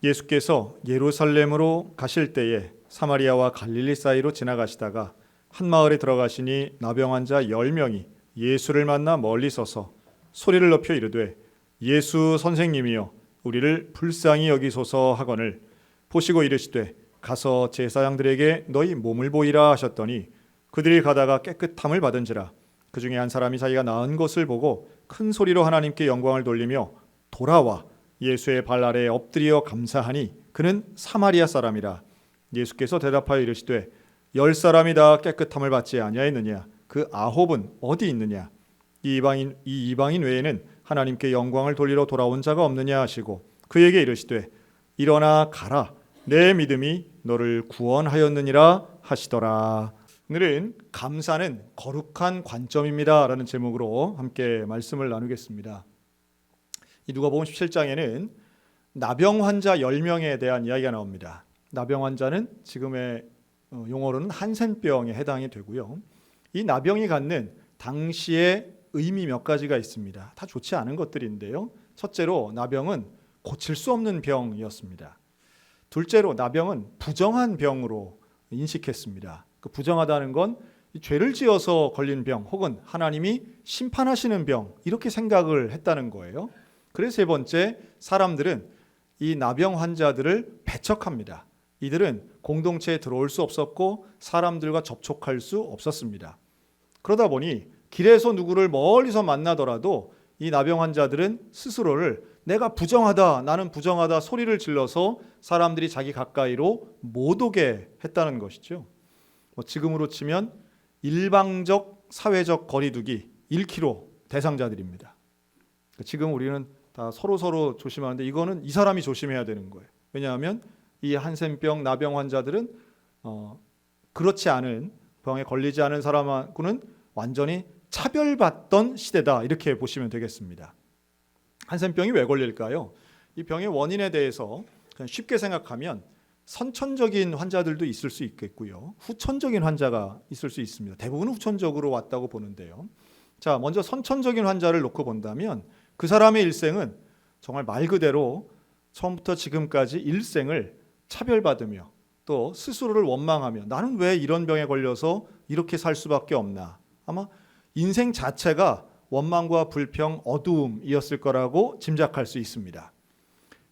예수께서 예루살렘으로 가실 때에 사마리아와 갈릴리 사이로 지나가시다가 한 마을에 들어가시니 나병 환자 10명이 예수를 만나 멀리 서서 소리를 높여 이르되 예수 선생님이여 우리를 불쌍히 여기소서 하거늘 보시고 이르시되 가서 제사장들에게 너희 몸을 보이라 하셨더니 그들이 가다가 깨끗함을 받은지라. 그 중에 한 사람이 자기가 나은 것을 보고 큰 소리로 하나님께 영광을 돌리며 돌아와 예수의 발 아래에 엎드려 감사하니 그는 사마리아 사람이라. 예수께서 대답하여 이르시되 10사람이 다 깨끗함을 받지 아니하였느냐? 그 9은 어디 있느냐? 이 이방인 외에는 하나님께 영광을 돌리러 돌아온 자가 없느냐 하시고 그에게 이르시되 일어나 가라 내 믿음이 너를 구원하였느니라 하시더라. 오늘은 감사는 거룩한 관점입니다 라는 제목으로 함께 말씀을 나누겠습니다. 이 누가복음 17장에는 나병 환자 10명에 대한 이야기가 나옵니다. 나병 환자는 지금의 용어로는 한센병에 해당이 되고요. 이 나병이 갖는 당시의 의미 몇 가지가 있습니다. 다 좋지 않은 것들인데요. 첫째로 나병은 고칠 수 없는 병이었습니다. 둘째로 나병은 부정한 병으로 인식했습니다. 그 부정하다는 건 죄를 지어서 걸린 병 혹은 하나님이 심판하시는 병 이렇게 생각을 했다는 거예요. 그래서 세 번째, 사람들은 이 나병 환자들을 배척합니다. 이들은 공동체에 들어올 수 없었고 사람들과 접촉할 수 없었습니다. 그러다 보니 길에서 누구를 멀리서 만나더라도 이 나병 환자들은 스스로를 내가 부정하다, 나는 부정하다 소리를 질러서 사람들이 자기 가까이로 못 오게 했다는 것이죠. 지금으로 치면 일방적 사회적 거리두기 1km 대상자들입니다. 지금 우리는 다 서로 조심하는데 이거는 이 사람이 조심해야 되는 거예요. 왜냐하면 이 한센병, 나병 환자들은 그렇지 않은 병에 걸리지 않은 사람하고는 완전히 차별받던 시대다 이렇게 보시면 되겠습니다. 한센병이 왜 걸릴까요? 이 병의 원인에 대해서 그냥 쉽게 생각하면 선천적인 환자들도 있을 수 있겠고요. 후천적인 환자가 있을 수 있습니다. 대부분은 후천적으로 왔다고 보는데요. 자, 먼저 선천적인 환자를 놓고 본다면 그 사람의 일생은 정말 말 그대로 처음부터 지금까지 일생을 차별받으며 또 스스로를 원망하며 나는 왜 이런 병에 걸려서 이렇게 살 수밖에 없나. 아마 인생 자체가 원망과 불평, 어두움이었을 거라고 짐작할 수 있습니다.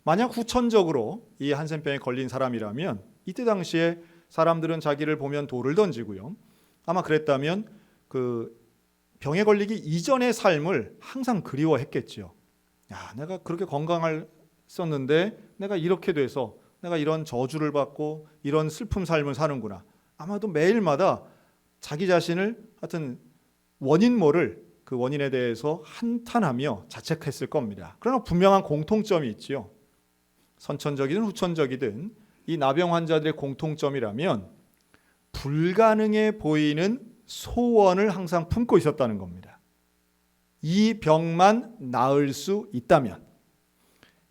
만약 후천적으로 이 한센병에 걸린 사람이라면 이때 당시에 사람들은 자기를 보면 돌을 던지고요. 아마 그랬다면 그 병에 걸리기 이전의 삶을 항상 그리워했겠죠. 야, 내가 그렇게 건강했었는데 내가 이렇게 돼서 내가 이런 저주를 받고 이런 슬픔 삶을 사는구나. 아마도 매일마다 자기 자신을 하여튼 원인 모를 그 원인에 대해서 한탄하며 자책했을 겁니다. 그러나 분명한 공통점이 있지요. 선천적이든 후천적이든 이 나병 환자들의 공통점이라면 불가능해 보이는 소원을 항상 품고 있었다는 겁니다. 이 병만 나을 수 있다면,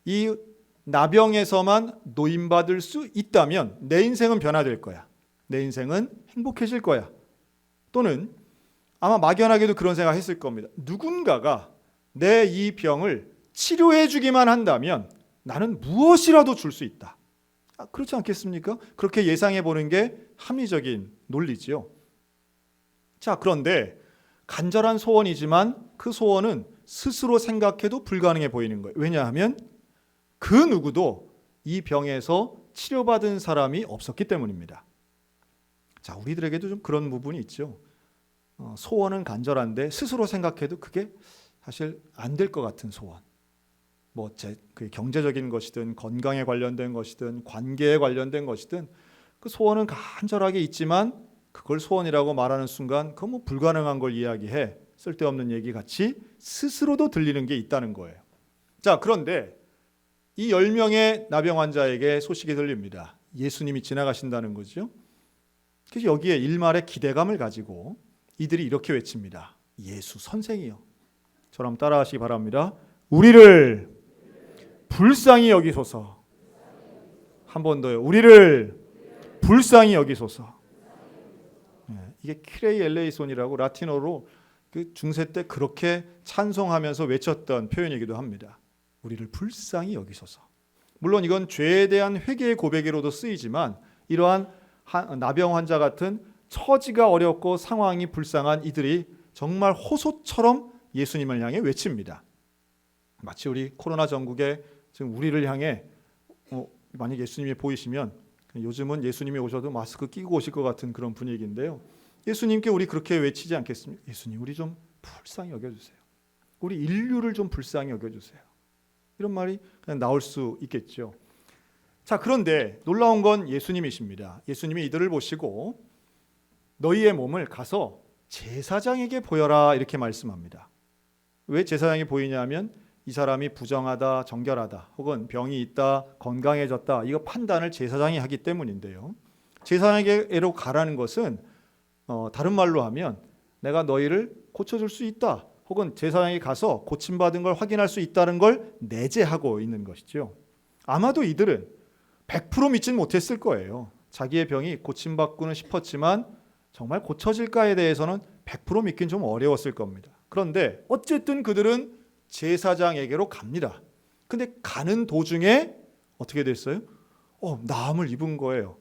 이 나병에서만 노임받을 수 있다면 내 인생은 변화될 거야. 내 인생은 행복해질 거야. 또는 아마 막연하게도 그런 생각했을 겁니다. 누군가가 내 이 병을 치료해 주기만 한다면 나는 무엇이라도 줄 수 있다. 그렇지 않겠습니까? 그렇게 예상해 보는 게 합리적인 논리지요. 자, 그런데 간절한 소원이지만 그 소원은 스스로 생각해도 불가능해 보이는 거예요. 왜냐하면 그 누구도 이 병에서 치료받은 사람이 없었기 때문입니다. 자, 우리들에게도 좀 그런 부분이 있죠. 소원은 간절한데 스스로 생각해도 그게 사실 안 될 것 같은 소원. 그 경제적인 것이든 건강에 관련된 것이든 관계에 관련된 것이든 그 소원은 간절하게 있지만 그걸 소원이라고 말하는 순간 그건 불가능한 걸 이야기해. 쓸데없는 얘기 같이 스스로도 들리는 게 있다는 거예요. 자, 그런데 이 10명의 나병 환자에게 소식이 들립니다. 예수님이 지나가신다는 거죠. 그래서 여기에 일말의 기대감을 가지고 이들이 이렇게 외칩니다. 예수 선생이요. 저랑 따라하시기 바랍니다. 우리를 불쌍히 여기소서. 한 번 더요. 우리를 불쌍히 여기소서. 이게 키레이 엘레이손이라고 라틴어로 그 중세 때 그렇게 찬송하면서 외쳤던 표현이기도 합니다. 우리를 불쌍히 여기소서. 물론 이건 죄에 대한 회개의 고백으로도 쓰이지만 이러한 나병 환자 같은 처지가 어렵고 상황이 불쌍한 이들이 정말 호소처럼 예수님을 향해 외칩니다. 마치 우리 코로나 전국에 지금 우리를 향해 만약 예수님이 보이시면 요즘은 예수님이 오셔도 마스크 끼고 오실 것 같은 그런 분위기인데요. 예수님께 우리 그렇게 외치지 않겠습니까? 예수님, 우리 좀 불쌍히 여겨주세요. 우리 인류를 좀 불쌍히 여겨주세요. 이런 말이 그냥 나올 수 있겠죠. 자, 그런데 놀라운 건 예수님이십니다. 예수님이 이들을 보시고 너희의 몸을 가서 제사장에게 보여라 이렇게 말씀합니다. 왜 제사장이 보이냐 하면 이 사람이 부정하다, 정결하다, 혹은 병이 있다, 건강해졌다, 이거 판단을 제사장이 하기 때문인데요. 제사장에게로 가라는 것은 다른 말로 하면 내가 너희를 고쳐줄 수 있다, 혹은 제사장에 가서 고침받은 걸 확인할 수 있다는 걸 내재하고 있는 것이죠. 아마도 이들은 100% 믿진 못했을 거예요. 자기의 병이 고침받고는 싶었지만 정말 고쳐질까에 대해서는 100% 믿긴 좀 어려웠을 겁니다. 그런데 어쨌든 그들은 제사장에게로 갑니다. 근데 가는 도중에 어떻게 됐어요? 나음을 입은 거예요.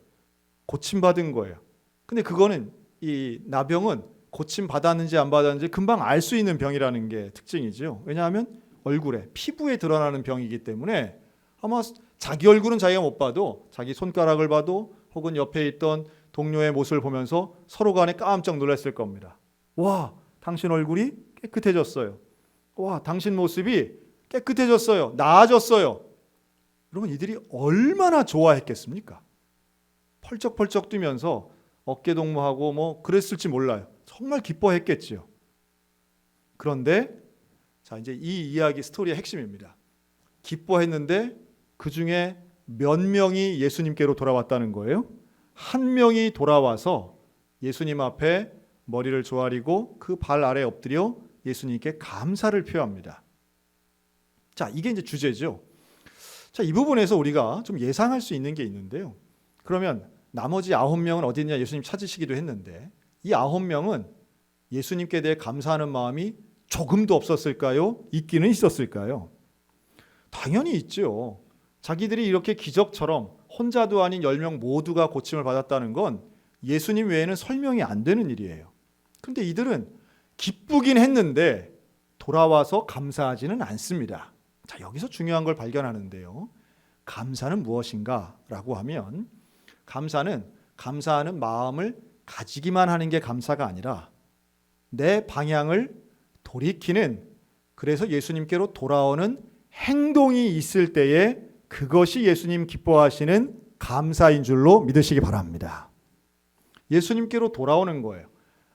고침받은 거예요. 근데 그거는 이 나병은 고침받았는지 안 받았는지 금방 알 수 있는 병이라는 게 특징이죠. 왜냐하면 얼굴에, 피부에 드러나는 병이기 때문에 아마 자기 얼굴은 자기가 못 봐도 자기 손가락을 봐도 혹은 옆에 있던 동료의 모습을 보면서 서로 간에 깜짝 놀랐을 겁니다. 와, 당신 얼굴이 깨끗해졌어요. 와, 당신 모습이 깨끗해졌어요. 나아졌어요. 여러분, 이들이 얼마나 좋아했겠습니까? 펄쩍펄쩍 뛰면서 어깨 동무하고 뭐 그랬을지 몰라요. 정말 기뻐했겠지요. 그런데 자, 이제 이 이야기 스토리의 핵심입니다. 기뻐했는데 그 중에 몇 명이 예수님께로 돌아왔다는 거예요? 한 명이 돌아와서 예수님 앞에 머리를 조아리고 그 발 아래 엎드려 예수님께 감사를 표합니다. 자, 이게 이제 주제죠. 자, 이 부분에서 우리가 좀 예상할 수 있는 게 있는데요. 그러면 나머지 9명은 어디 있냐 예수님 찾으시기도 했는데 이 9명은 예수님께 대해 감사하는 마음이 조금도 없었을까요? 있기는 있었을까요? 당연히 있죠. 자기들이 이렇게 기적처럼 혼자도 아닌 10명 모두가 고침을 받았다는 건 예수님 외에는 설명이 안 되는 일이에요. 그런데 이들은 기쁘긴 했는데 돌아와서 감사하지는 않습니다. 자, 여기서 중요한 걸 발견하는데요. 감사는 무엇인가? 라고 하면 감사는 감사하는 마음을 가지기만 하는 게 감사가 아니라 내 방향을 돌이키는, 그래서 예수님께로 돌아오는 행동이 있을 때에 그것이 예수님 기뻐하시는 감사인 줄로 믿으시기 바랍니다. 예수님께로 돌아오는 거예요.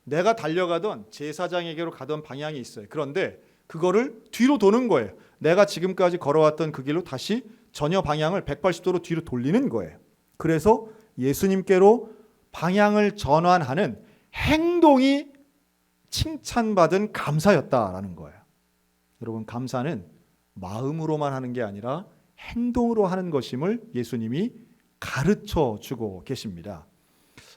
내가 달려가던 제사장에게로 가던 방향이 있어요. 그런데 그거를 뒤로 도는 거예요. 내가 지금까지 걸어왔던 그 길로 다시 전혀 방향을 180도로 뒤로 돌리는 거예요. 그래서 예수님께로 방향을 전환하는 행동이 칭찬받은 감사였다라는 거예요. 여러분, 감사는 마음으로만 하는 게 아니라 행동으로 하는 것임을 예수님이 가르쳐 주고 계십니다.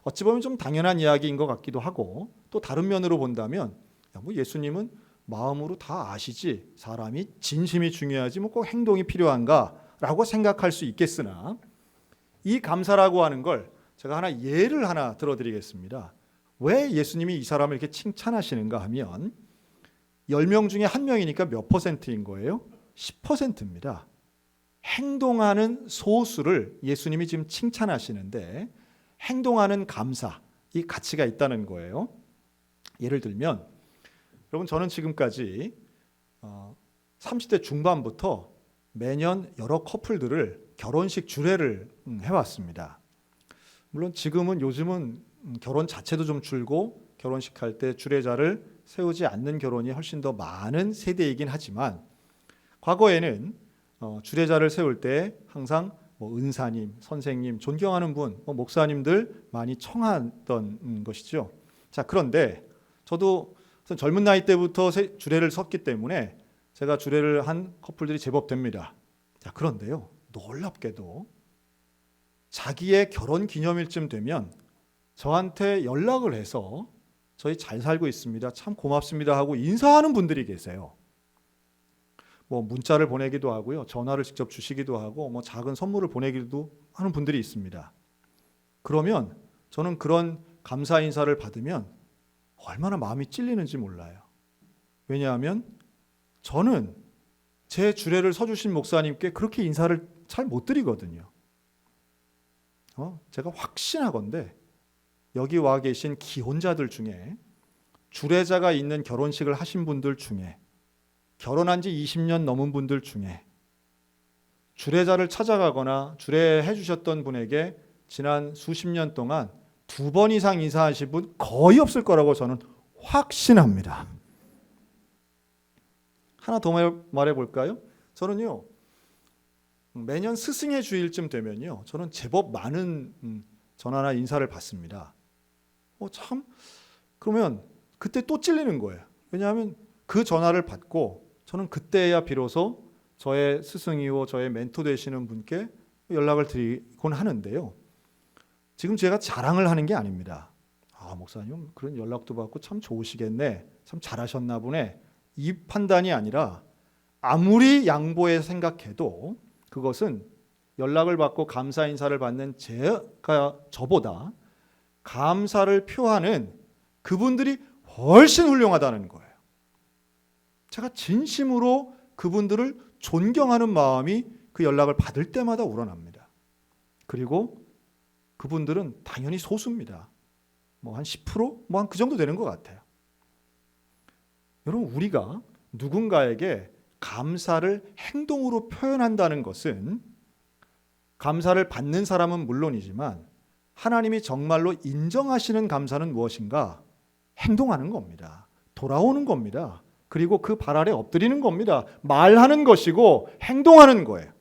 어찌 보면 좀 당연한 이야기인 것 같기도 하고, 또 다른 면으로 본다면 뭐 예수님은 마음으로 다 아시지 사람이 진심이 중요하지 뭐 꼭 행동이 필요한가라고 생각할 수 있겠으나, 이 감사라고 하는 걸 제가 예를 하나 들어드리겠습니다. 왜 예수님이 이 사람을 이렇게 칭찬하시는가 하면 10명 중에 1명이니까 몇 퍼센트인 거예요? 10%입니다. 행동하는 소수를 예수님이 지금 칭찬하시는데 행동하는 감사, 이 가치가 있다는 거예요. 예를 들면 여러분, 저는 지금까지 30대 중반부터 매년 여러 커플들을 결혼식 주례를 해왔습니다. 물론 요즘은 결혼 자체도 좀 줄고 결혼식 할 때 주례자를 세우지 않는 결혼이 훨씬 더 많은 세대이긴 하지만, 과거에는 주례자를 세울 때 항상 은사님, 선생님, 존경하는 분, 목사님들 많이 청하던 것이죠. 자, 그런데 저도 젊은 나이 때부터 주례를 섰기 때문에 제가 주례를 한 커플들이 제법 됩니다. 자, 그런데요, 놀랍게도 자기의 결혼 기념일쯤 되면 저한테 연락을 해서 저희 잘 살고 있습니다, 참 고맙습니다 하고 인사하는 분들이 계세요. 뭐 문자를 보내기도 하고요. 전화를 직접 주시기도 하고 뭐 작은 선물을 보내기도 하는 분들이 있습니다. 그러면 저는 그런 감사 인사를 받으면 얼마나 마음이 찔리는지 몰라요. 왜냐하면 저는 제 주례를 서주신 목사님께 그렇게 인사를 잘 못 드리거든요. 제가 확신하건대 여기 와 계신 기혼자들 중에 주례자가 있는 결혼식을 하신 분들 중에 결혼한 지 20년 넘은 분들 중에 주례자를 찾아가거나 주례해 주셨던 분에게 지난 수십 년 동안 2번 이상 인사하신 분 거의 없을 거라고 저는 확신합니다. 하나 더 말해 볼까요? 저는요, 매년 스승의 주일쯤 되면요, 저는 제법 많은 전화나 인사를 받습니다. 참, 그러면 그때 또 찔리는 거예요. 왜냐하면 그 전화를 받고 저는 그때야 비로소 저의 스승이고 저의 멘토 되시는 분께 연락을 드리곤 하는데요. 지금 제가 자랑을 하는 게 아닙니다. 목사님 그런 연락도 받고 참 좋으시겠네, 참 잘하셨나 보네, 이 판단이 아니라 아무리 양보해 생각해도 그것은 연락을 받고 감사 인사를 받는 저보다 감사를 표하는 그분들이 훨씬 훌륭하다는 거예요. 제가 진심으로 그분들을 존경하는 마음이 그 연락을 받을 때마다 우러납니다. 그리고 그분들은 당연히 소수입니다. 뭐 한 10%? 뭐 한 그 정도 되는 것 같아요. 여러분, 우리가 누군가에게 감사를 행동으로 표현한다는 것은 감사를 받는 사람은 물론이지만 하나님이 정말로 인정하시는 감사는 무엇인가? 행동하는 겁니다. 돌아오는 겁니다. 그리고 그 발 아래 엎드리는 겁니다. 말하는 것이고 행동하는 거예요.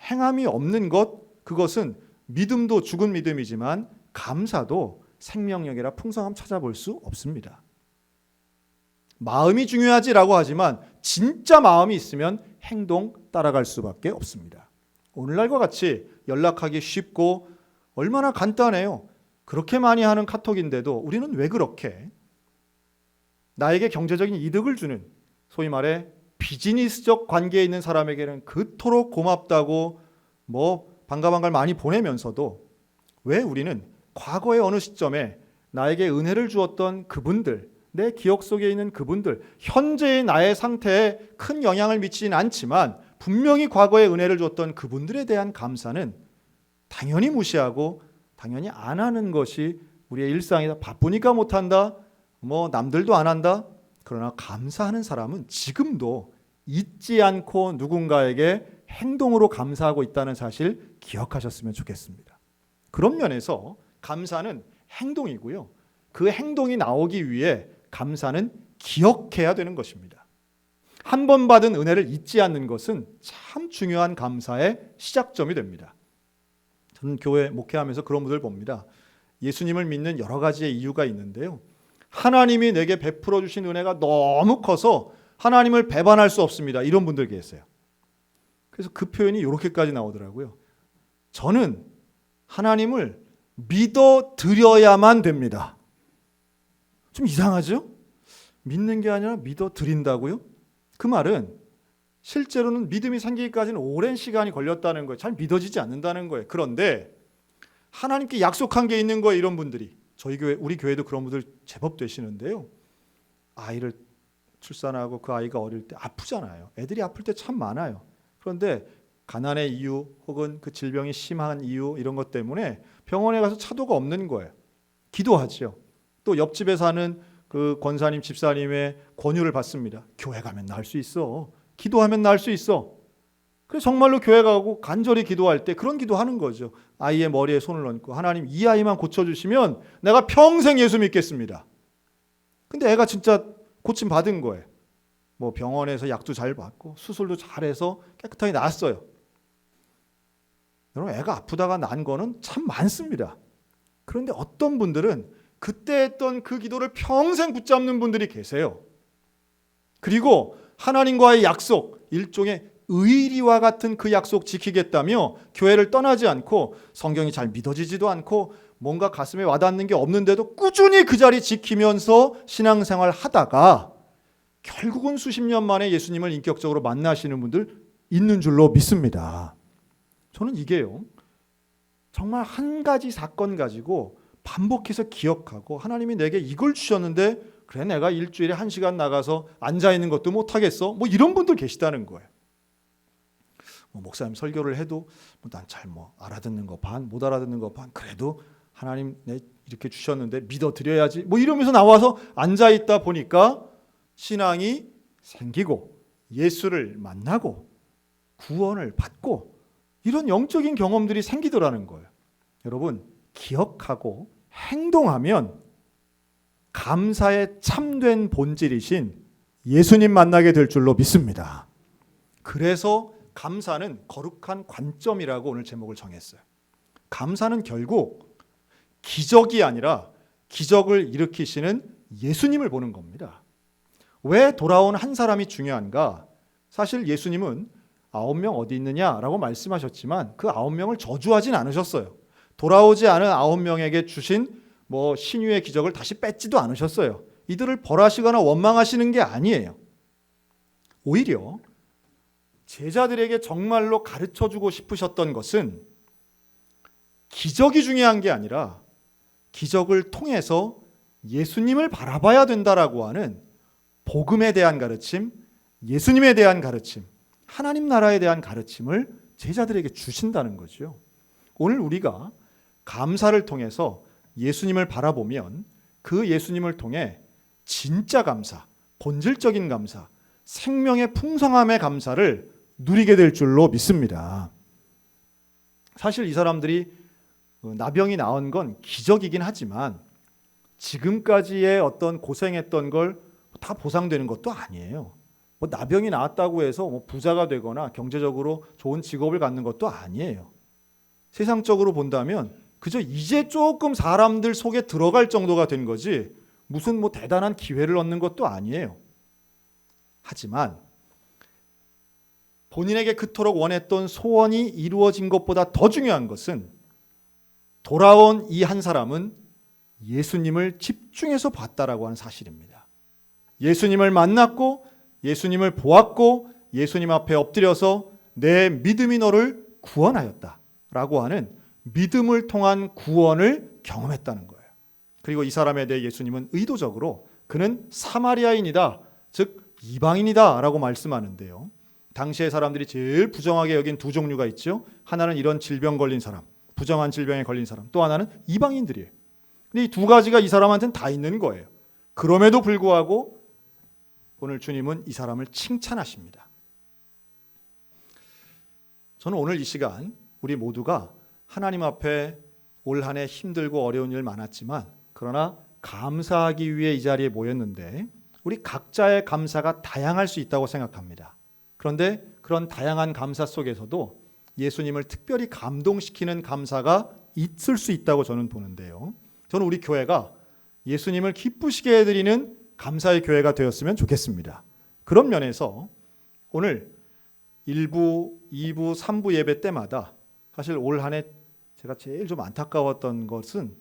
행함이 없는 것, 그것은 믿음도 죽은 믿음이지만 감사도 생명력이라 풍성함 찾아볼 수 없습니다. 마음이 중요하지라고 하지만 진짜 마음이 있으면 행동 따라갈 수밖에 없습니다. 오늘날과 같이 연락하기 쉽고 얼마나 간단해요. 그렇게 많이 하는 카톡인데도 우리는 왜 그렇게 나에게 경제적인 이득을 주는, 소위 말해 비즈니스적 관계에 있는 사람에게는 그토록 고맙다고 반가반가를 많이 보내면서도 왜 우리는 과거의 어느 시점에 나에게 은혜를 주었던 그분들, 내 기억 속에 있는 그분들, 현재의 나의 상태에 큰 영향을 미치진 않지만 분명히 과거에 은혜를 줬던 그분들에 대한 감사는 당연히 무시하고 당연히 안 하는 것이 우리의 일상이다. 바쁘니까 못한다, 남들도 안 한다. 그러나 감사하는 사람은 지금도 잊지 않고 누군가에게 행동으로 감사하고 있다는 사실 기억하셨으면 좋겠습니다. 그런 면에서 감사는 행동이고요, 그 행동이 나오기 위해 감사는 기억해야 되는 것입니다. 한 번 받은 은혜를 잊지 않는 것은 참 중요한 감사의 시작점이 됩니다. 저는 교회 목회하면서 그런 분들 봅니다. 예수님을 믿는 여러 가지의 이유가 있는데요, 하나님이 내게 베풀어 주신 은혜가 너무 커서 하나님을 배반할 수 없습니다, 이런 분들 계세요. 그래서 그 표현이 이렇게까지 나오더라고요. 저는 하나님을 믿어 드려야만 됩니다. 좀 이상하죠? 믿는 게 아니라 믿어 드린다고요? 그 말은 실제로는 믿음이 생기기까지는 오랜 시간이 걸렸다는 거예요. 잘 믿어지지 않는다는 거예요. 그런데 하나님께 약속한 게 있는 거예요. 이런 분들이, 저희 교회, 우리 교회도 그런 분들 제법 되시는데요, 아이를 출산하고 그 아이가 어릴 때 아프잖아요. 애들이 아플 때 참 많아요. 그런데 가난의 이유 혹은 그 질병이 심한 이유, 이런 것 때문에 병원에 가서 차도가 없는 거예요. 기도하죠. 또 옆집에 사는 그 권사님, 집사님의 권유를 받습니다. 교회 가면 나을 수 있어. 기도하면 나을 수 있어. 그래서 정말로 교회 가고 간절히 기도할 때 그런 기도하는 거죠. 아이의 머리에 손을 얹고, 하나님 이 아이만 고쳐주시면 내가 평생 예수 믿겠습니다. 근데 애가 진짜 고침 받은 거예요. 병원에서 약도 잘 받고 수술도 잘해서 깨끗하게 나았어요. 여러분, 애가 아프다가 난 거는 참 많습니다. 그런데 어떤 분들은 그때 했던 그 기도를 평생 붙잡는 분들이 계세요. 그리고 하나님과의 약속, 일종의 의리와 같은 그 약속 지키겠다며 교회를 떠나지 않고, 성경이 잘 믿어지지도 않고 뭔가 가슴에 와닿는 게 없는데도 꾸준히 그 자리 지키면서 신앙생활 하다가 결국은 수십 년 만에 예수님을 인격적으로 만나시는 분들 있는 줄로 믿습니다. 저는 이게요, 정말 한 가지 사건 가지고 반복해서 기억하고 하나님이 내게 이걸 주셨는데 그래 내가 일주일에 1시간 나가서 앉아있는 것도 못하겠어? 뭐 이런 분들 계시다는 거예요. 목사님 설교를 해도 난 잘 알아듣는 거 반, 못 알아듣는 거 반, 그래도 하나님 내 이렇게 주셨는데 믿어드려야지 뭐 이러면서 나와서 앉아있다 보니까 신앙이 생기고 예수를 만나고 구원을 받고 이런 영적인 경험들이 생기더라는 거예요. 여러분, 기억하고 행동하면 감사의 참된 본질이신 예수님 만나게 될 줄로 믿습니다. 그래서 감사는 거룩한 관점이라고 오늘 제목을 정했어요. 감사는 결국 기적이 아니라 기적을 일으키시는 예수님을 보는 겁니다. 왜 돌아온 한 사람이 중요한가? 사실 예수님은 9명 어디 있느냐라고 말씀하셨지만 그 9명을 저주하진 않으셨어요. 돌아오지 않은 9명에게 주신 신유의 기적을 다시 뺏지도 않으셨어요. 이들을 벌하시거나 원망하시는 게 아니에요. 오히려 제자들에게 정말로 가르쳐주고 싶으셨던 것은 기적이 중요한 게 아니라 기적을 통해서 예수님을 바라봐야 된다라고 하는 복음에 대한 가르침, 예수님에 대한 가르침, 하나님 나라에 대한 가르침을 제자들에게 주신다는 거죠. 오늘 우리가 감사를 통해서 예수님을 바라보면 그 예수님을 통해 진짜 감사, 본질적인 감사, 생명의 풍성함의 감사를 누리게 될 줄로 믿습니다. 사실 이 사람들이 나병이 나은 건 기적이긴 하지만 지금까지의 어떤 고생했던 걸 다 보상되는 것도 아니에요. 나병이 나았다고 해서 부자가 되거나 경제적으로 좋은 직업을 갖는 것도 아니에요. 세상적으로 본다면 그저 이제 조금 사람들 속에 들어갈 정도가 된 거지 무슨 대단한 기회를 얻는 것도 아니에요. 하지만 본인에게 그토록 원했던 소원이 이루어진 것보다 더 중요한 것은 돌아온 이 한 사람은 예수님을 집중해서 봤다라고 하는 사실입니다. 예수님을 만났고 예수님을 보았고 예수님 앞에 엎드려서 내 믿음이 너를 구원하였다라고 하는 믿음을 통한 구원을 경험했다는 거예요. 그리고 이 사람에 대해 예수님은 의도적으로 그는 사마리아인이다, 즉 이방인이다 라고 말씀하는데요. 당시의 사람들이 제일 부정하게 여긴 두 종류가 있죠. 하나는 이런 질병 걸린 사람, 부정한 질병에 걸린 사람, 또 하나는 이방인들이에요. 근데 이 두 가지가 이 사람한테는 다 있는 거예요. 그럼에도 불구하고 오늘 주님은 이 사람을 칭찬하십니다. 저는 오늘 이 시간 우리 모두가 하나님 앞에 올 한 해 힘들고 어려운 일 많았지만 그러나 감사하기 위해 이 자리에 모였는데 우리 각자의 감사가 다양할 수 있다고 생각합니다. 그런데 그런 다양한 감사 속에서도 예수님을 특별히 감동시키는 감사가 있을 수 있다고 저는 보는데요. 저는 우리 교회가 예수님을 기쁘시게 해드리는 감사의 교회가 되었으면 좋겠습니다. 그런 면에서 오늘 1부, 2부, 3부 예배 때마다 사실 올 한 해 제가 제일 좀 안타까웠던 것은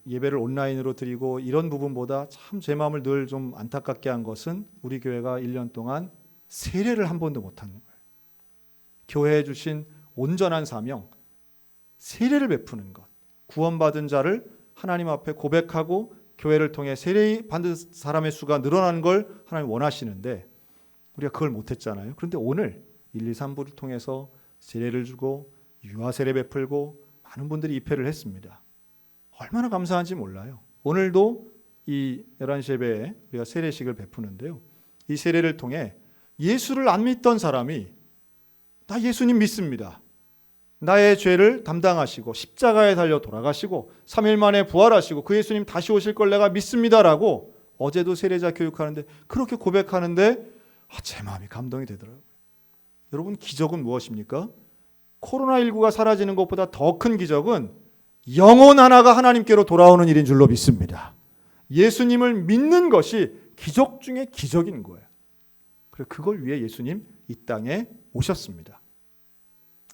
예배를 온라인으로 드리고 이런 부분보다 참 제 마음을 늘 좀 안타깝게 한 것은 우리 교회가 1년 동안 세례를 한 번도 못한 거예요. 교회에 주신 온전한 사명, 세례를 베푸는 것, 구원받은 자를 하나님 앞에 고백하고 교회를 통해 세례 받은 사람의 수가 늘어나는 걸 하나님 원하시는데 우리가 그걸 못했잖아요. 그런데 오늘 1, 2, 3부를 통해서 세례를 주고 유아 세례 베풀고 많은 분들이 입회를 했습니다. 얼마나 감사한지 몰라요. 오늘도 이 11시 예배에 우리가 세례식을 베푸는데요. 이 세례를 통해 예수를 안 믿던 사람이 나 예수님 믿습니다. 나의 죄를 담당하시고 십자가에 달려 돌아가시고 3일 만에 부활하시고 그 예수님 다시 오실 걸 내가 믿습니다라고 어제도 세례자 교육하는데 그렇게 고백하는데 제 마음이 감동이 되더라고요. 여러분, 기적은 무엇입니까? 코로나19가 사라지는 것보다 더 큰 기적은 영혼 하나가 하나님께로 돌아오는 일인 줄로 믿습니다. 예수님을 믿는 것이 기적 중에 기적인 거예요. 그래서 그걸 위해 예수님 이 땅에 오셨습니다.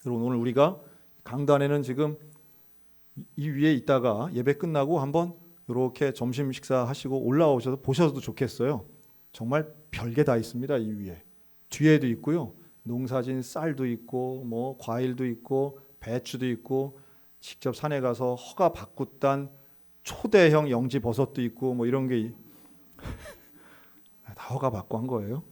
여러분, 오늘 우리가 강단에는 지금 이 위에 있다가 예배 끝나고 한번 이렇게 점심 식사하시고 올라오셔서 보셔도 좋겠어요. 정말 별게 다 있습니다. 이 위에. 뒤에도 있고요. 농사진 쌀도 있고 뭐 과일도 있고 배추도 있고 직접 산에 가서 허가 받고 딴 초대형 영지 버섯도 있고 뭐 이런 게 다 허가 받고 한 거예요.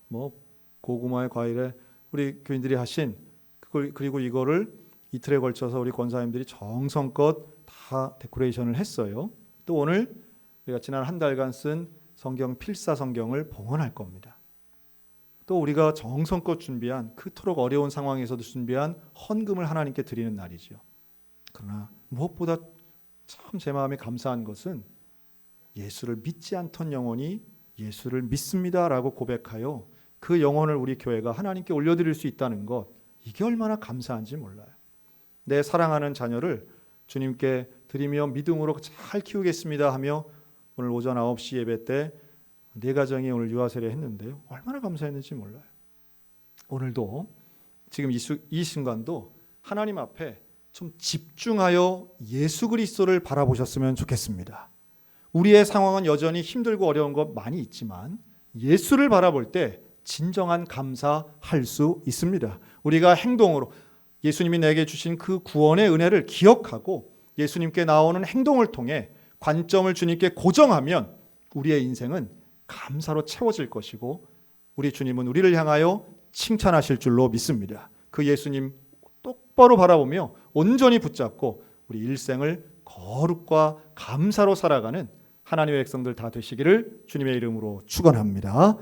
뭐 고구마의 과일에 우리 교인들이 하신 그걸, 그리고 이거를 이틀에 걸쳐서 우리 권사님들이 정성껏 다 데코레이션을 했어요. 또 오늘 우리가 지난 한 달간 쓴 성경 필사 성경을 봉헌할 겁니다. 또 우리가 정성껏 준비한 그토록 어려운 상황에서도 준비한 헌금을 하나님께 드리는 날이죠. 그러나 무엇보다 참 제 마음에 감사한 것은 예수를 믿지 않던 영혼이 예수를 믿습니다라고 고백하여 그 영혼을 우리 교회가 하나님께 올려드릴 수 있다는 것, 이게 얼마나 감사한지 몰라요. 내 사랑하는 자녀를 주님께 드리며 믿음으로 잘 키우겠습니다 하며 오늘 오전 9시 예배 때 네 가정이 오늘 유아세례 했는데요. 얼마나 감사했는지 몰라요. 오늘도 지금 이 순간도 하나님 앞에 좀 집중하여 예수 그리스도를 바라보셨으면 좋겠습니다. 우리의 상황은 여전히 힘들고 어려운 것 많이 있지만 예수를 바라볼 때 진정한 감사할 수 있습니다. 우리가 행동으로 예수님이 내게 주신 그 구원의 은혜를 기억하고 예수님께 나오는 행동을 통해 관점을 주님께 고정하면 우리의 인생은 감사로 채워질 것이고 우리 주님은 우리를 향하여 칭찬하실 줄로 믿습니다. 그 예수님 똑바로 바라보며 온전히 붙잡고 우리 일생을 거룩과 감사로 살아가는 하나님의 백성들 다 되시기를 주님의 이름으로 축원합니다.